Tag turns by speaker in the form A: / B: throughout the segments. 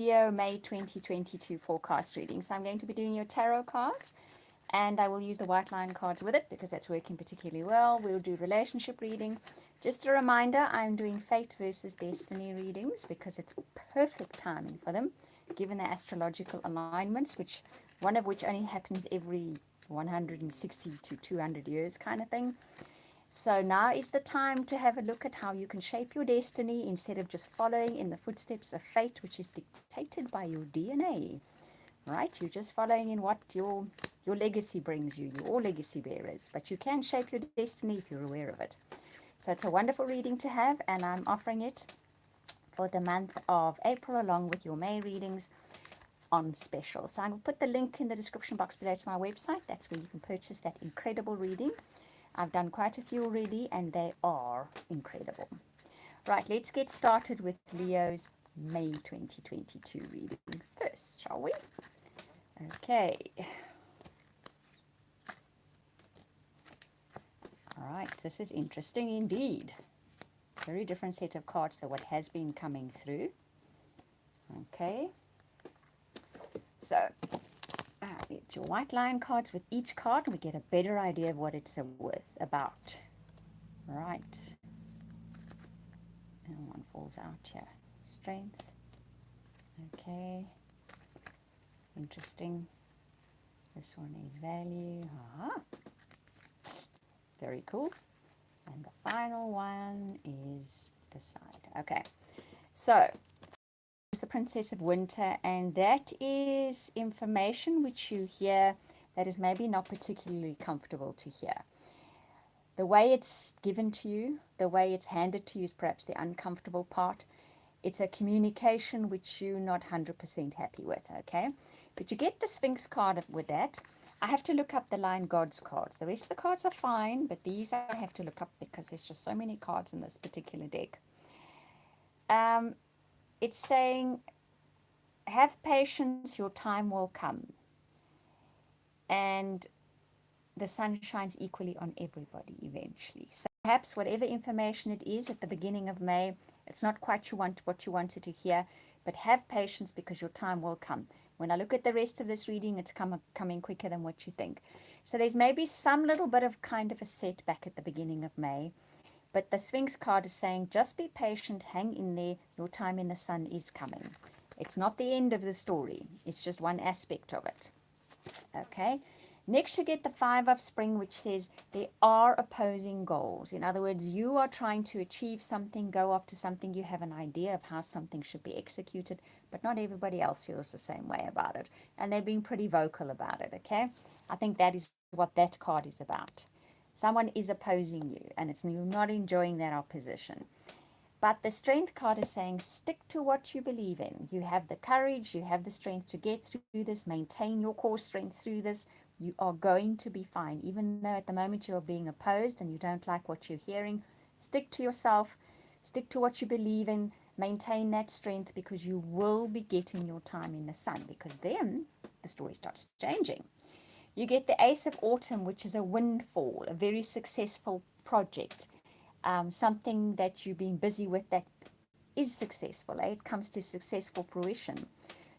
A: Leo May 2022 forecast reading. So I'm going to be doing your tarot cards, and I will use the white line cards with it because that's working particularly well. We'll do relationship reading. Just a reminder, I'm doing fate versus destiny readings because it's perfect timing for them, given the astrological alignments, which one of which only happens every 160 to 200 years kind of thing. So now is the time to have a look at how you can shape your destiny instead of just following in the footsteps of fate, which is dictated by your DNA, right? You're just following in what your legacy brings you. You're all legacy bearers, but you can shape your destiny if you're aware of it. So it's a wonderful reading to have, and I'm offering it for the month of April along with your May readings on special. So I will put the link in the description box below to my website. That's where you can purchase that incredible reading. I've done quite a few already, and they are incredible. Right, let's get started with Leo's May 2022 reading first, shall we? Okay. All right, this is interesting indeed. Very different set of cards than what has been coming through. Okay. So, get your white line cards with each card, and we get a better idea of what it's about. Right. And one falls out here. Strength. Okay. Interesting. This one is value. Very cool. And the final one is decide. Okay. So, the Princess of Winter, and that is information which you hear that is maybe not particularly comfortable to hear. The way it's given to you, the way it's handed to you is perhaps the uncomfortable part. It's a communication which you're not 100% happy with, okay? But you get the Sphinx card with that. I have to look up the line God's cards. The rest of the cards are fine, but these I have to look up because there's just so many cards in this particular deck. It's saying, have patience, your time will come. And the sun shines equally on everybody eventually. So perhaps whatever information it is at the beginning of May, it's not quite what you wanted to hear, but have patience because your time will come. When I look at the rest of this reading, it's coming quicker than what you think. So there's maybe some little bit of kind of a setback at the beginning of May. But the Sphinx card is saying, just be patient, hang in there, your time in the sun is coming. It's not the end of the story. It's just one aspect of it. Okay. Next, you get the Five of Spring, which says there are opposing goals. In other words, you are trying to achieve something, go after something. You have an idea of how something should be executed, but not everybody else feels the same way about it. And they're being pretty vocal about it, okay? I think that is what that card is about. Someone is opposing you, and you're not enjoying that opposition. But the Strength card is saying, stick to what you believe in. You have the courage, you have the strength to get through this, maintain your core strength through this. You are going to be fine. Even though at the moment you are being opposed and you don't like what you're hearing, stick to yourself, stick to what you believe in, maintain that strength because you will be getting your time in the sun, because then the story starts changing. You get the Ace of Autumn, which is a windfall, a very successful project, something that you've been busy with that is successful. It comes to successful fruition.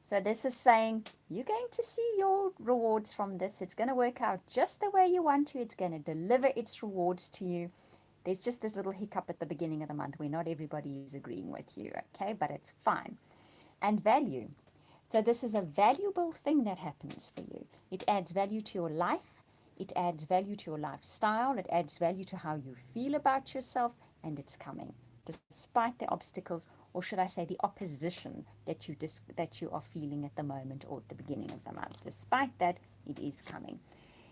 A: So this is saying you're going to see your rewards from this. It's going to work out just the way you want to. It's going to deliver its rewards to you. There's just this little hiccup at the beginning of the month where not everybody is agreeing with you, okay? But it's fine. And value. So this is a valuable thing that happens for you. It adds value to your life. It adds value to your lifestyle. It adds value to how you feel about yourself, and it's coming. Despite the obstacles, or should I say the opposition that you are feeling at the moment or at the beginning of the month. Despite that, it is coming.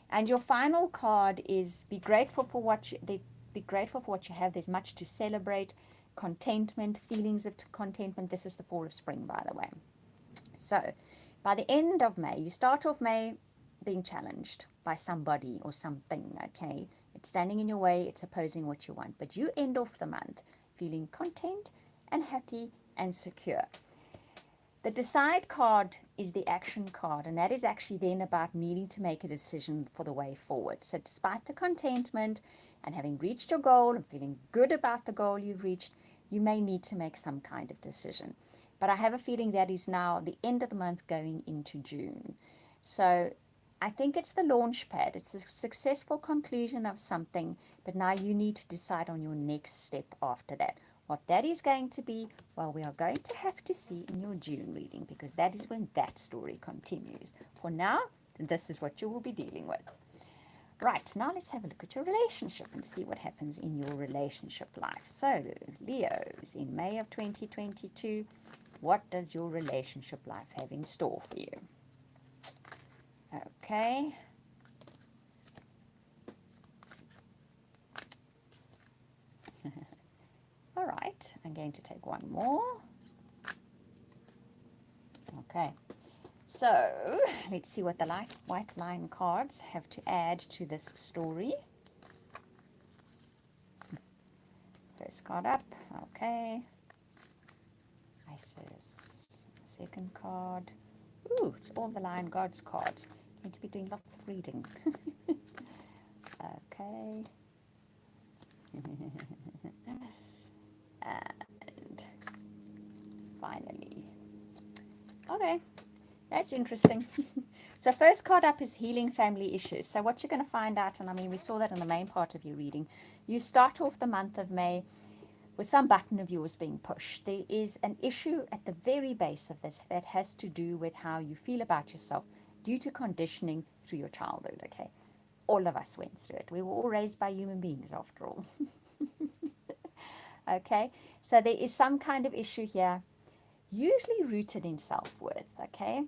A: And your final card is be grateful for what you have. There's much to celebrate. Contentment, feelings of contentment. This is the Four of Spring, by the way. So, by the end of May, you start off May being challenged by somebody or something, okay? It's standing in your way, it's opposing what you want. But you end off the month feeling content and happy and secure. The Decide card is the action card, and that is actually then about needing to make a decision for the way forward. So despite the contentment and having reached your goal and feeling good about the goal you've reached, you may need to make some kind of decision. But I have a feeling that is now the end of the month going into June. So I think it's the launch pad. It's a successful conclusion of something, but now you need to decide on your next step after that. What that is going to be, well, we are going to have to see in your June reading, because that is when that story continues. For now, this is what you will be dealing with. Right, now let's have a look at your relationship and see what happens in your relationship life. So, Leos, in May of 2022, what does your relationship life have in store for you? Okay. All right, I'm going to take one more. Okay, so let's see what the white line cards have to add to this story. First card up, okay. Isis, second card. Ooh, it's all the Lion Gods cards. Going to be doing lots of reading. Okay. And finally. Okay, that's interesting. So first card up is healing family issues. So what you're going to find out, and I mean we saw that in the main part of your reading, you start off the month of May with some button of yours being pushed. There is an issue at the very base of this that has to do with how you feel about yourself due to conditioning through your childhood, okay? All of us went through it. We were all raised by human beings after all. Okay, so there is some kind of issue here, usually rooted in self-worth, okay?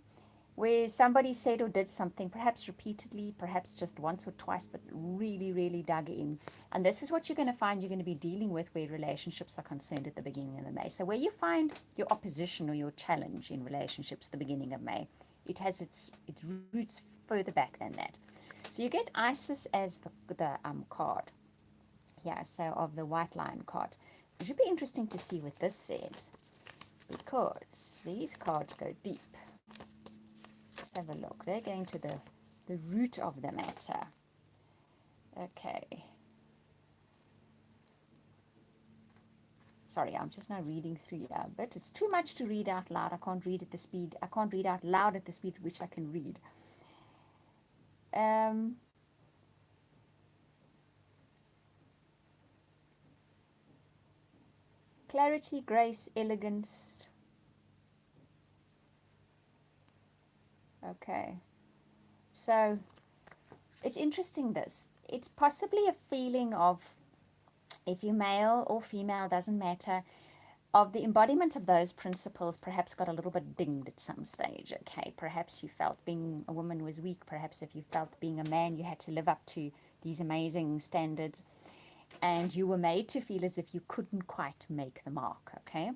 A: Where somebody said or did something, perhaps repeatedly, perhaps just once or twice, but really, really dug in. And this is what you're going to find you're going to be dealing with where relationships are concerned at the beginning of May. So where you find your opposition or your challenge in relationships at the beginning of May, it has its roots further back than that. So you get Isis as the card. Yeah, so of the white lion card. It should be interesting to see what this says, because these cards go deep. Let's have a look. They're going to the root of the matter. Okay. Sorry, I'm just now reading through a bit. It's too much to read out loud. I can't read at the speed. I can't read out loud at the speed at which I can read. Clarity, grace, elegance. Okay. So it's interesting this. It's possibly a feeling of, if you're male or female, doesn't matter, of the embodiment of those principles perhaps got a little bit dinged at some stage, okay? Perhaps you felt being a woman was weak. Perhaps if you felt being a man, you had to live up to these amazing standards. And you were made to feel as if you couldn't quite make the mark, okay?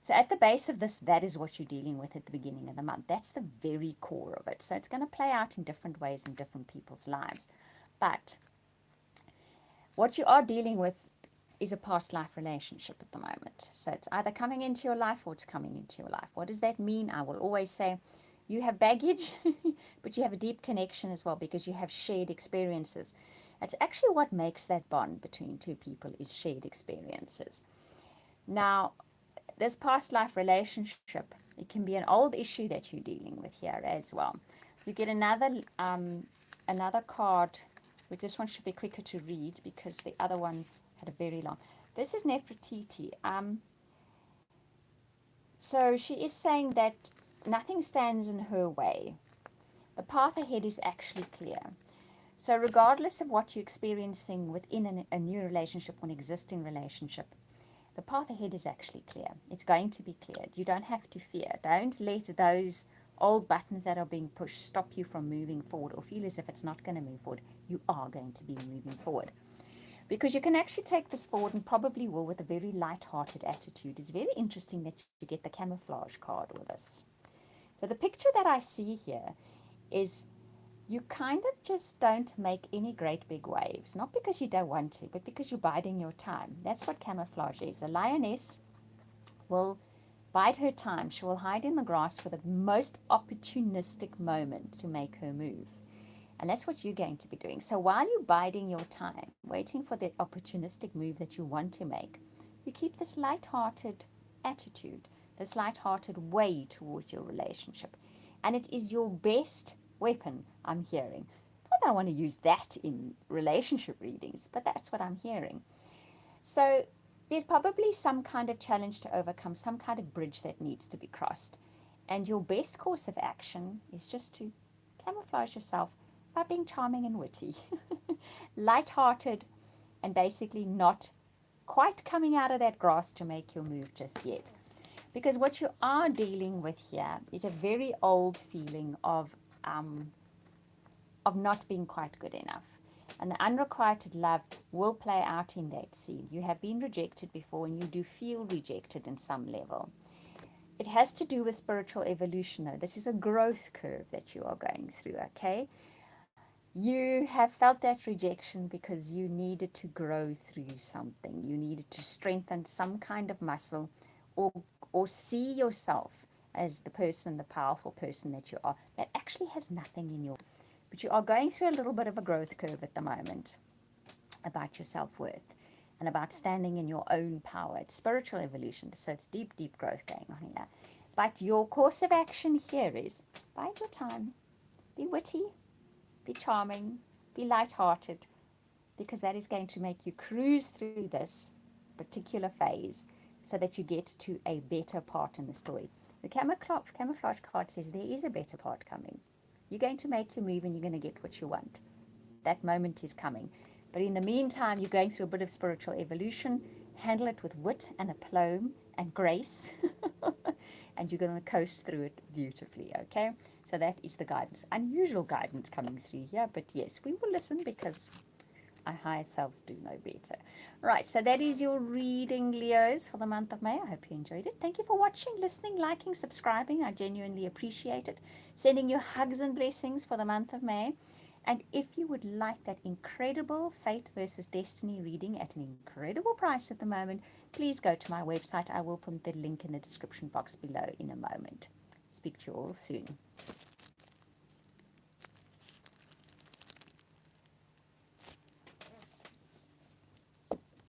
A: So at the base of this, that is what you're dealing with at the beginning of the month. That's the very core of it. So it's going to play out in different ways in different people's lives. But what you are dealing with is a past life relationship at the moment. So it's either coming into your life or it's coming into your life. What does that mean? I will always say you have baggage, but you have a deep connection as well, because you have shared experiences. It's actually what makes that bond between two people is shared experiences. Now, this past life relationship, it can be an old issue that you're dealing with here as well. You get another card, which this one should be quicker to read because the other one had a very long. This is Nefertiti. So she is saying that nothing stands in her way. The path ahead is actually clear. So regardless of what you're experiencing within a new relationship or an existing relationship, the path ahead is actually clear. It's going to be cleared. You don't have to fear. Don't let those old buttons that are being pushed stop you from moving forward or feel as if it's not going to move forward. You are going to be moving forward. Because you can actually take this forward, and probably will, with a very light-hearted attitude. It's very interesting that you get the camouflage card with us. So the picture that I see here is you kind of just don't make any great big waves. Not because you don't want to, but because you're biding your time. That's what camouflage is. A lioness will bide her time. She will hide in the grass for the most opportunistic moment to make her move. And that's what you're going to be doing. So while you're biding your time, waiting for the opportunistic move that you want to make, you keep this light-hearted attitude. this light-hearted way towards your relationship. And it is your best weapon, I'm hearing. Not that I want to use that in relationship readings, but that's what I'm hearing. So there's probably some kind of challenge to overcome, some kind of bridge that needs to be crossed. And your best course of action is just to camouflage yourself by being charming and witty, light-hearted, and basically not quite coming out of that grass to make your move just yet. Because what you are dealing with here is a very old feeling of not being quite good enough. And the unrequited love will play out in that scene. You have been rejected before, and you do feel rejected in some level. It has to do with spiritual evolution, though. This is a growth curve that you are going through, okay? You have felt that rejection because you needed to grow through something. You needed to strengthen some kind of muscle, or see yourself as the person, the powerful person that you are, that actually has nothing in your... But you are going through a little bit of a growth curve at the moment about your self-worth and about standing in your own power. It's spiritual evolution, so it's deep, deep growth going on here. But your course of action here is bide your time, be witty, be charming, be light-hearted, because that is going to make you cruise through this particular phase so that you get to a better part in the story. The camouflage card says there is a better part coming. You're going to make your move and you're going to get what you want. That moment is coming. But in the meantime, you're going through a bit of spiritual evolution. Handle it with wit and aplomb and grace. And you're going to coast through it beautifully, okay? So that is the guidance. Unusual guidance coming through here, but yes, we will listen because our higher selves do know better. Right, so that is your reading, Leos, for the month of May. I hope you enjoyed it. Thank you for watching, listening, liking, subscribing. I genuinely appreciate it. Sending you hugs and blessings for the month of May. And if you would like that incredible Fate versus Destiny reading at an incredible price at the moment, please go to my website. I will put the link in the description box below in a moment. Speak to you all soon.